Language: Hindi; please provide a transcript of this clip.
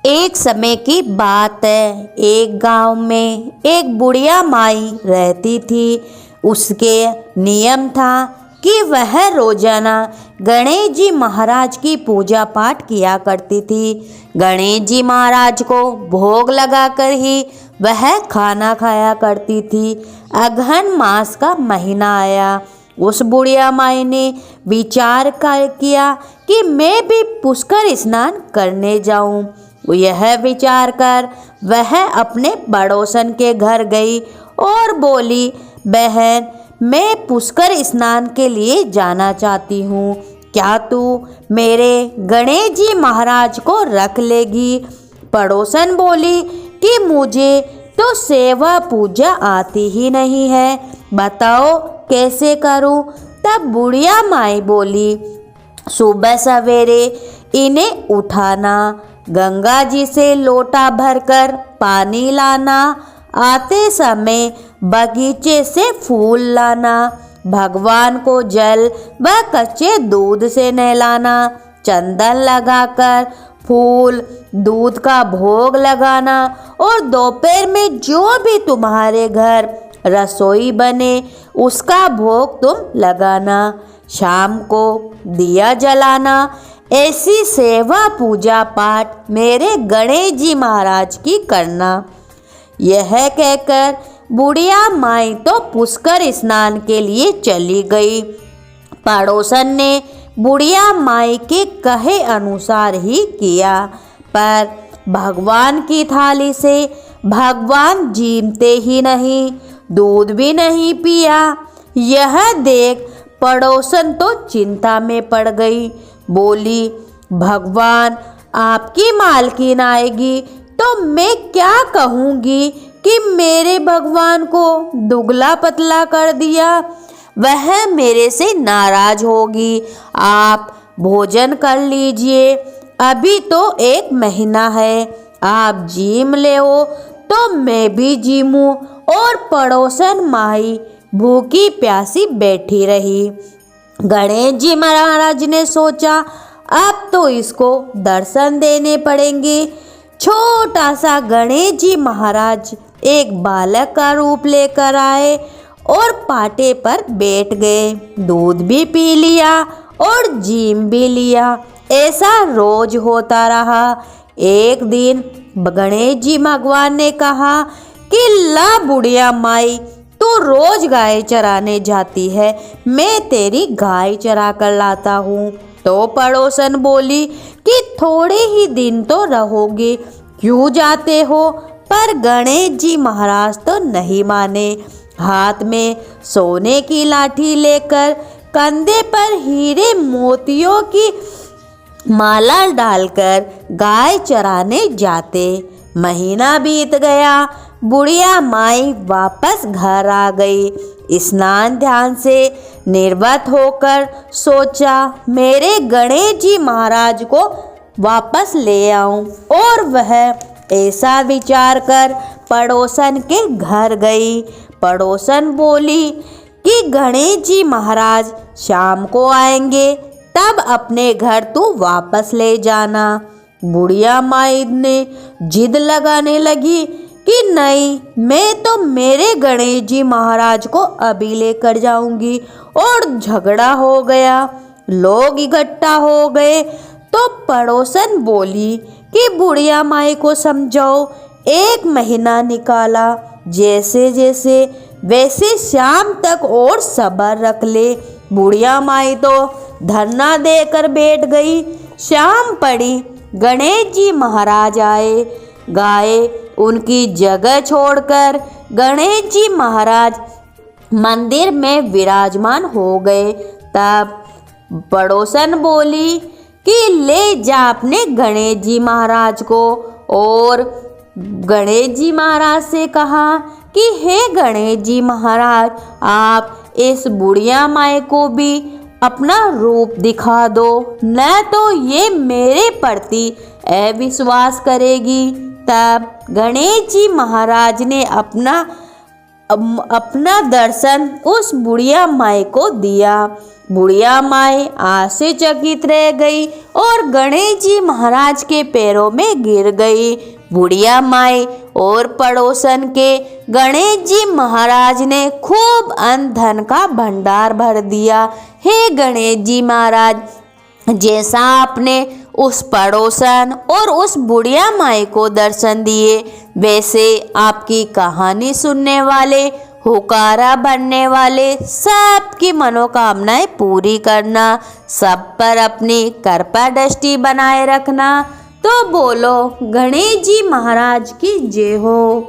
एक समय की बात है। एक गांव में एक बुढ़िया माई रहती थी। उसके नियम था कि वह रोजाना गणेश जी महाराज की पूजा पाठ किया करती थी। गणेश जी महाराज को भोग लगाकर ही वह खाना खाया करती थी। अगहन मास का महीना आया। उस बुढ़िया माई ने विचार किया कि मैं भी पुष्कर स्नान करने जाऊं। यह विचार कर वह अपने पड़ोसन के घर गई और बोली, बहन, मैं पुष्कर स्नान के लिए जाना चाहती हूँ। क्या तू मेरे गणेश जी महाराज को रख लेगी? पड़ोसन बोली कि मुझे तो सेवा पूजा आती ही नहीं है, बताओ कैसे करूँ? तब बुढ़िया माई बोली, सुबह सवेरे इन्हें उठाना, गंगा जी से लोटा भरकर पानी लाना, आते समय बगीचे से फूल लाना, भगवान को जल व कच्चे दूध से नहलाना, चंदन लगाकर फूल दूध का भोग लगाना और दोपहर में जो भी तुम्हारे घर रसोई बने उसका भोग तुम लगाना, शाम को दिया जलाना। ऐसी सेवा पूजा पाठ मेरे गणेश जी महाराज की करना। यह कहकर बुढ़िया माई तो पुष्कर स्नान के लिए चली गई। पड़ोसन ने बुढ़िया माई के कहे अनुसार ही किया, पर भगवान की थाली से भगवान जीमते ही नहीं, दूध भी नहीं पिया। यह देख पड़ोसन तो चिंता में पड़ गई। बोली, भगवान, आपकी मालकिन आएगी तो मैं क्या कहूँगी कि मेरे भगवान को दुबला पतला कर दिया। वह मेरे से नाराज होगी। आप भोजन कर लीजिए, अभी तो एक महीना है, आप जीम ले हो तो मैं भी जीमूं। और पड़ोसन माई भूखी प्यासी बैठी रही। गणेश जी महाराज ने सोचा, अब तो इसको दर्शन देने पड़ेंगे। छोटा सा गणेश जी महाराज एक बालक का रूप लेकर आए और पाटे पर बैठ गए। दूध भी पी लिया और जीम भी लिया। ऐसा रोज होता रहा। एक दिन गणेश जी भगवान ने कहा कि ला बुढ़िया माई, तू रोज गाय चराने जाती है, मैं तेरी गाय चरा कर लाता हूँ। तो पड़ोसन बोली कि थोड़े ही दिन तो रहोगे, क्यों जाते हो? पर गणेश जी महाराज तो नहीं माने। हाथ में सोने की लाठी लेकर कंधे पर हीरे मोतियों की माला डालकर गाय चराने जाते। महीना बीत गया। बुढ़िया माई वापस घर आ गई। स्नान ध्यान से निर्वत होकर सोचा, मेरे गणेश जी महाराज को वापस ले आऊं। और वह ऐसा विचार कर पड़ोसन के घर गई। पड़ोसन बोली कि गणेश जी महाराज शाम को आएंगे, तब अपने घर तू वापस ले जाना। बुढ़िया माई ने जिद लगाने लगी कि नहीं, मैं तो मेरे गणेश जी महाराज को अभी लेकर जाऊंगी। और झगड़ा हो गया। लोग इकट्ठा हो गए तो पड़ोसन बोली कि बुढ़िया माई को समझाओ। एक महीना निकाला, जैसे जैसे वैसे शाम तक और सब्र रख ले। बुढ़िया माई तो धरना देकर बैठ गई। शाम पड़ी, गणेश जी महाराज आए। गाय उनकी जगह छोड़कर गणेश जी महाराज मंदिर में विराजमान हो गए। तब पड़ोसन बोली कि ले जा अपने गणेश जी महाराज को। और गणेश जी महाराज से कहा कि हे गणेश जी महाराज, आप इस बुढ़िया माई को भी अपना रूप दिखा दो, न तो ये मेरे प्रति अविश्वास करेगी। तब गणेश जी महाराज ने अपना अपना दर्शन उस बुढ़िया माई को दिया। बुढ़िया माई आश्चर्यचकित रह गई और गणेश जी महाराज के पैरों में गिर गई। बुढ़िया माई और पड़ोसन के गणेश जी महाराज ने खूब अन्न धन का भंडार भर दिया। हे गणेश जी महाराज, जैसा आपने उस पड़ोसन और उस बुढ़िया माई को दर्शन दिए, वैसे आपकी कहानी सुनने वाले, हुकारा बनने वाले सबकी मनोकामनाएं पूरी करना, सब पर अपनी कृपा दृष्टि बनाए रखना। तो बोलो गणेश जी महाराज की जय हो।